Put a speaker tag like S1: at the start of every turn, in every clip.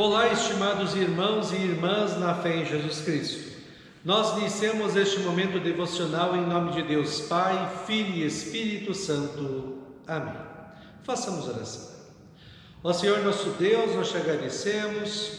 S1: Olá, estimados irmãos e irmãs na fé em Jesus Cristo. Nós iniciamos este momento devocional em nome de Deus Pai, Filho e Espírito Santo. Amém. Façamos oração. Ó Senhor nosso Deus, nós te agradecemos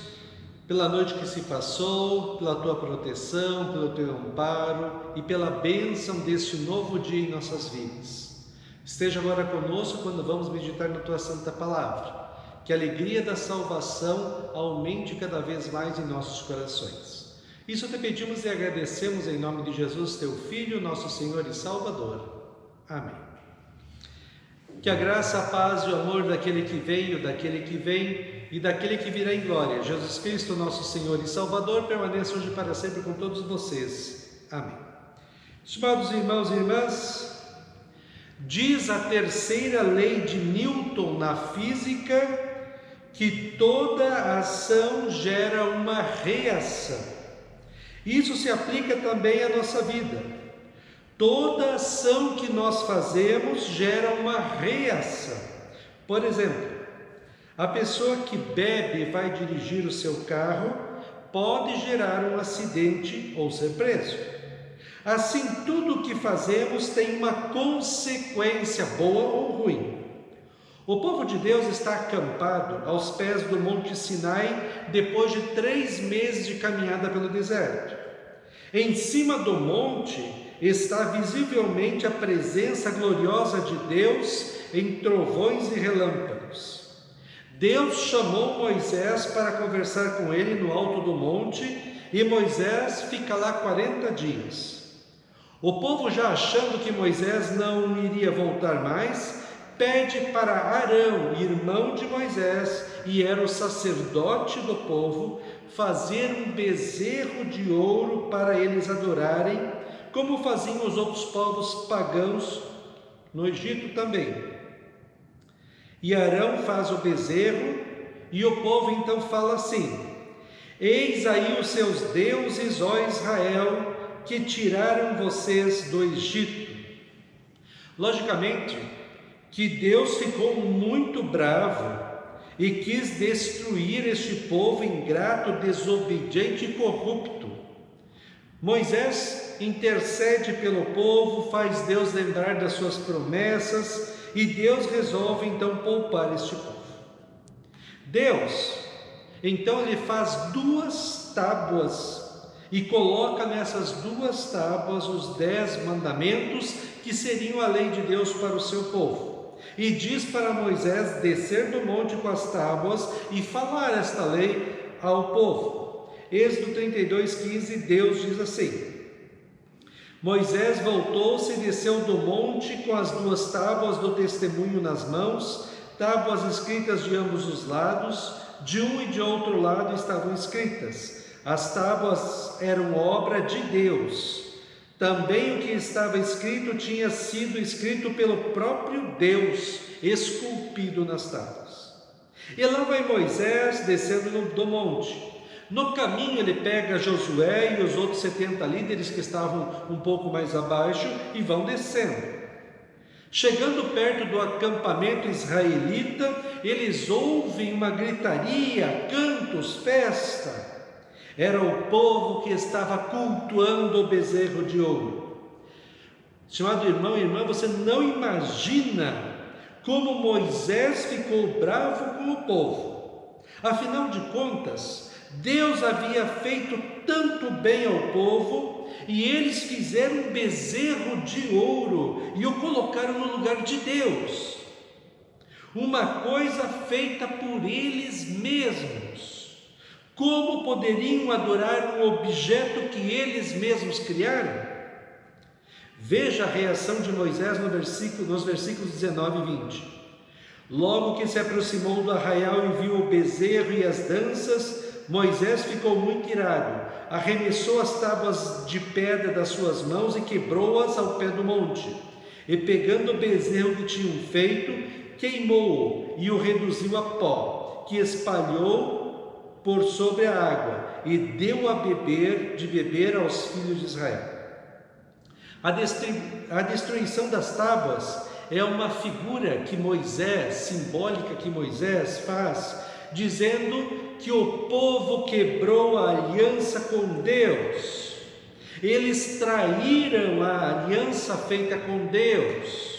S1: pela noite que se passou, pela tua proteção, pelo teu amparo e pela bênção deste novo dia em nossas vidas. Esteja agora conosco quando vamos meditar na tua santa palavra. Que a alegria da salvação aumente cada vez mais em nossos corações. Isso te pedimos e agradecemos em nome de Jesus, teu Filho, nosso Senhor e Salvador. Amém. Que a graça, a paz e o amor daquele que veio, daquele que vem e daquele que virá em glória, Jesus Cristo, nosso Senhor e Salvador, permaneça hoje para sempre com todos vocês. Amém. Estimados irmãos e irmãs, diz a terceira lei de Newton na física que toda ação gera uma reação. Isso se aplica também à nossa vida. Toda ação que nós fazemos gera uma reação. Por exemplo, a pessoa que bebe e vai dirigir o seu carro pode gerar um acidente ou ser preso. Assim, tudo o que fazemos tem uma consequência, boa ou ruim. O povo de Deus está acampado aos pés do Monte Sinai depois de 3 meses de caminhada pelo deserto. Em cima do monte está visivelmente a presença gloriosa de Deus em trovões e relâmpagos. Deus chamou Moisés para conversar com ele no alto do monte e Moisés fica lá 40 dias. O povo, já achando que Moisés não iria voltar mais, pede para Arão, irmão de Moisés, e era o sacerdote do povo, fazer um bezerro de ouro para eles adorarem, como faziam os outros povos pagãos no Egito também. E Arão faz o bezerro, e o povo então fala assim: eis aí os seus deuses, ó Israel, que tiraram vocês do Egito. Logicamente que Deus ficou muito bravo e quis destruir este povo ingrato, desobediente e corrupto. Moisés intercede pelo povo, faz Deus lembrar das suas promessas e Deus resolve então poupar este povo. Deus, então, ele faz 2 tábuas e coloca nessas 2 tábuas os 10 mandamentos que seriam a lei de Deus para o seu povo. E diz para Moisés descer do monte com as tábuas e falar esta lei ao povo. Êxodo 32:15, Deus diz assim: Moisés voltou-se e desceu do monte com as 2 tábuas do testemunho nas mãos, tábuas escritas de ambos os lados, de um e de outro lado estavam escritas. As tábuas eram obra de Deus. Também o que estava escrito tinha sido escrito pelo próprio Deus, esculpido nas tábuas. E lá vai Moisés descendo do monte. No caminho ele pega Josué e os outros 70 líderes que estavam um pouco mais abaixo e vão descendo. Chegando perto do acampamento israelita, eles ouvem uma gritaria, cantos, festa. Era o povo que estava cultuando o bezerro de ouro. Estimado irmão e irmã, você não imagina como Moisés ficou bravo com o povo. Afinal de contas, Deus havia feito tanto bem ao povo e eles fizeram um bezerro de ouro e o colocaram no lugar de Deus. Uma coisa feita por eles mesmos. Como poderiam adorar um objeto que eles mesmos criaram? Veja a reação de Moisés nos versículos 19 e 20. Logo que se aproximou do arraial e viu o bezerro e as danças, Moisés ficou muito irado, arremessou as tábuas de pedra das suas mãos e quebrou-as ao pé do monte. E pegando o bezerro que tinham feito, queimou-o e o reduziu a pó, que espalhou por sobre a água, e deu de beber aos filhos de Israel. A destruição das tábuas é uma figura que Moisés, simbólica que Moisés faz dizendo que o povo quebrou a aliança com Deus. Eles traíram a aliança feita com Deus.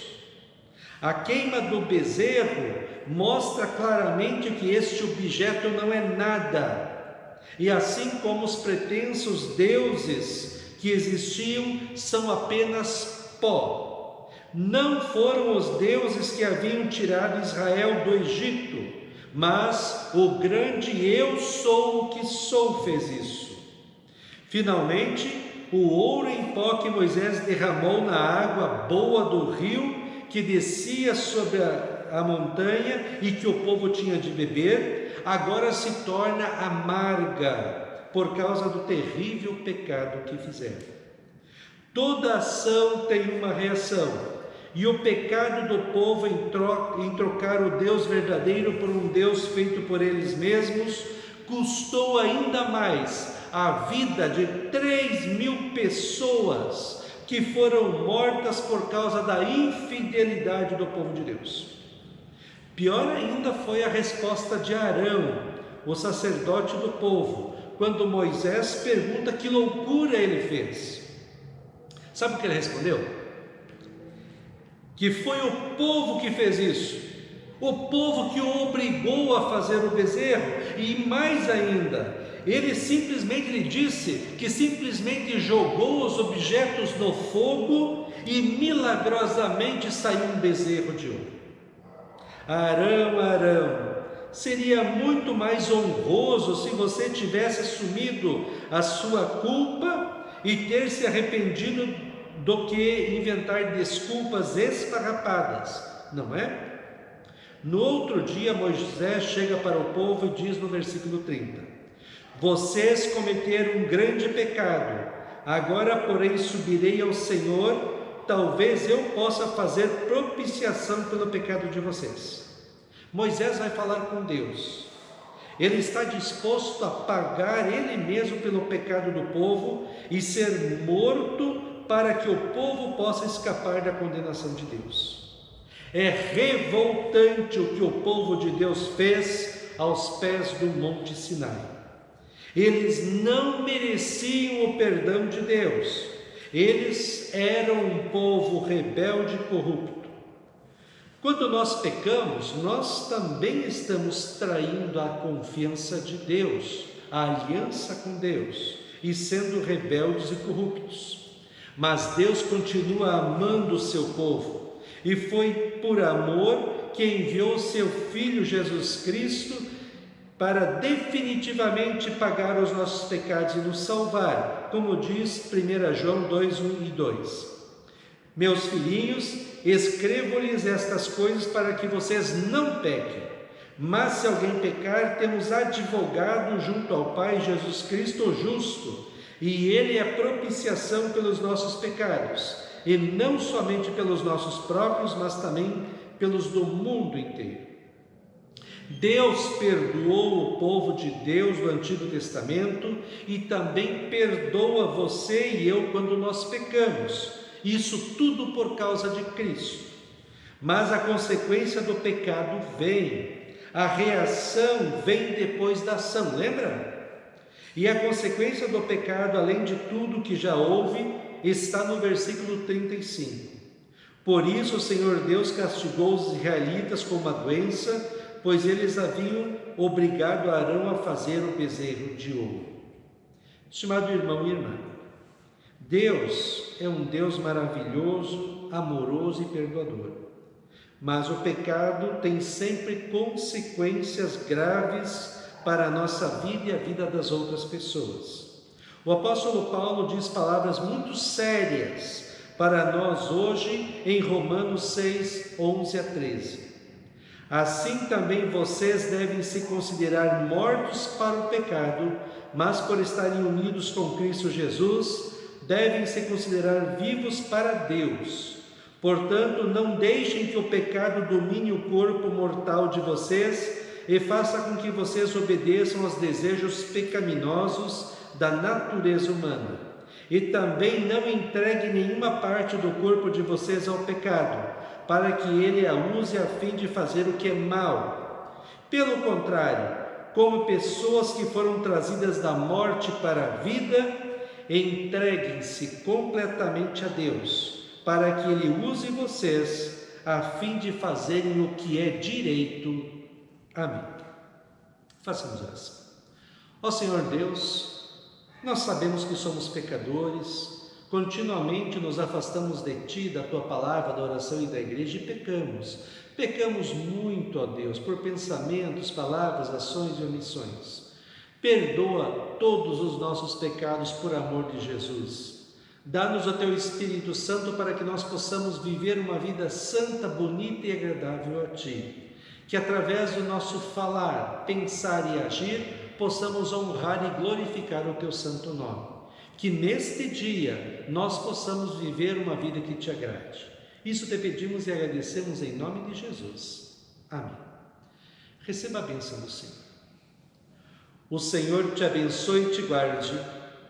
S1: A queima do bezerro mostra claramente que este objeto não é nada. E assim como os pretensos deuses que existiam são apenas pó. Não foram os deuses que haviam tirado Israel do Egito, mas o grande Eu Sou o que Sou fez isso. Finalmente, o ouro em pó que Moisés derramou na água boa do rio que descia sobre a montanha e que o povo tinha de beber, agora se torna amarga por causa do terrível pecado que fizeram. Toda ação tem uma reação, e o pecado do povo em trocar o Deus verdadeiro por um Deus feito por eles mesmos custou ainda mais a vida de 3.000 pessoas que foram mortas por causa da infidelidade do povo de Deus. Pior ainda foi a resposta de Arão, o sacerdote do povo, quando Moisés pergunta que loucura ele fez. Sabe o que ele respondeu? Que foi o povo que fez isso. O povo que o obrigou a fazer o bezerro. E mais ainda, ele simplesmente lhe disse que simplesmente jogou os objetos no fogo e milagrosamente saiu um bezerro de ouro. Arão, seria muito mais honroso se você tivesse assumido a sua culpa e ter se arrependido do que inventar desculpas esfarrapadas, não é? No outro dia, Moisés chega para o povo e diz no versículo 30: vocês cometeram um grande pecado, agora porém subirei ao Senhor, talvez eu possa fazer propiciação pelo pecado de vocês. Moisés vai falar com Deus. Ele está disposto a pagar ele mesmo pelo pecado do povo e ser morto para que o povo possa escapar da condenação de Deus. É revoltante o que o povo de Deus fez aos pés do Monte Sinai. Eles não mereciam o perdão de Deus. Eles eram um povo rebelde e corrupto. Quando nós pecamos, nós também estamos traindo a confiança de Deus, a aliança com Deus, e sendo rebeldes e corruptos. Mas Deus continua amando o seu povo, e foi por amor que enviou seu Filho Jesus Cristo para definitivamente pagar os nossos pecados e nos salvar, como diz 1 João 2, 1 e 2. Meus filhinhos, escrevo-lhes estas coisas para que vocês não pequem. Mas se alguém pecar, temos advogado junto ao Pai, Jesus Cristo o justo, e Ele é propiciação pelos nossos pecados, e não somente pelos nossos próprios, mas também pelos do mundo inteiro. Deus perdoou o povo de Deus do Antigo Testamento e também perdoa você e eu quando nós pecamos. Isso tudo por causa de Cristo. Mas a consequência do pecado vem. A reação vem depois da ação, lembra? E a consequência do pecado, além de tudo que já houve, está no versículo 35. Por isso o Senhor Deus castigou os israelitas com uma doença, pois eles haviam obrigado Arão a fazer o bezerro de ouro. Estimado irmão e irmã, Deus é um Deus maravilhoso, amoroso e perdoador. Mas o pecado tem sempre consequências graves para a nossa vida e a vida das outras pessoas. O apóstolo Paulo diz palavras muito sérias para nós hoje em Romanos 6, 11 a 13. Assim também vocês devem se considerar mortos para o pecado, mas por estarem unidos com Cristo Jesus, devem se considerar vivos para Deus. Portanto, não deixem que o pecado domine o corpo mortal de vocês e faça com que vocês obedeçam aos desejos pecaminosos da natureza humana. E também não entregue nenhuma parte do corpo de vocês ao pecado, para que ele a use a fim de fazer o que é mal. Pelo contrário, como pessoas que foram trazidas da morte para a vida, entreguem-se completamente a Deus, para que Ele use vocês a fim de fazerem o que é direito. Amém. Façamos oração. Ó Senhor Deus, nós sabemos que somos pecadores, continuamente nos afastamos de Ti, da Tua palavra, da oração e da igreja e pecamos. Pecamos muito, ó Deus, por pensamentos, palavras, ações e omissões. Perdoa todos os nossos pecados por amor de Jesus. Dá-nos o Teu Espírito Santo para que nós possamos viver uma vida santa, bonita e agradável a Ti. Que através do nosso falar, pensar e agir, possamos honrar e glorificar o Teu santo nome. Que neste dia nós possamos viver uma vida que Te agrade. Isso Te pedimos e agradecemos em nome de Jesus. Amém. Receba a bênção do Senhor. O Senhor te abençoe e te guarde.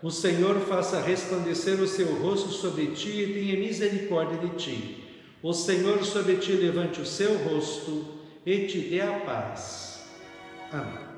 S1: O Senhor faça resplandecer o seu rosto sobre ti e tenha misericórdia de ti. O Senhor sobre ti levante o seu rosto e te dê a paz. Amém.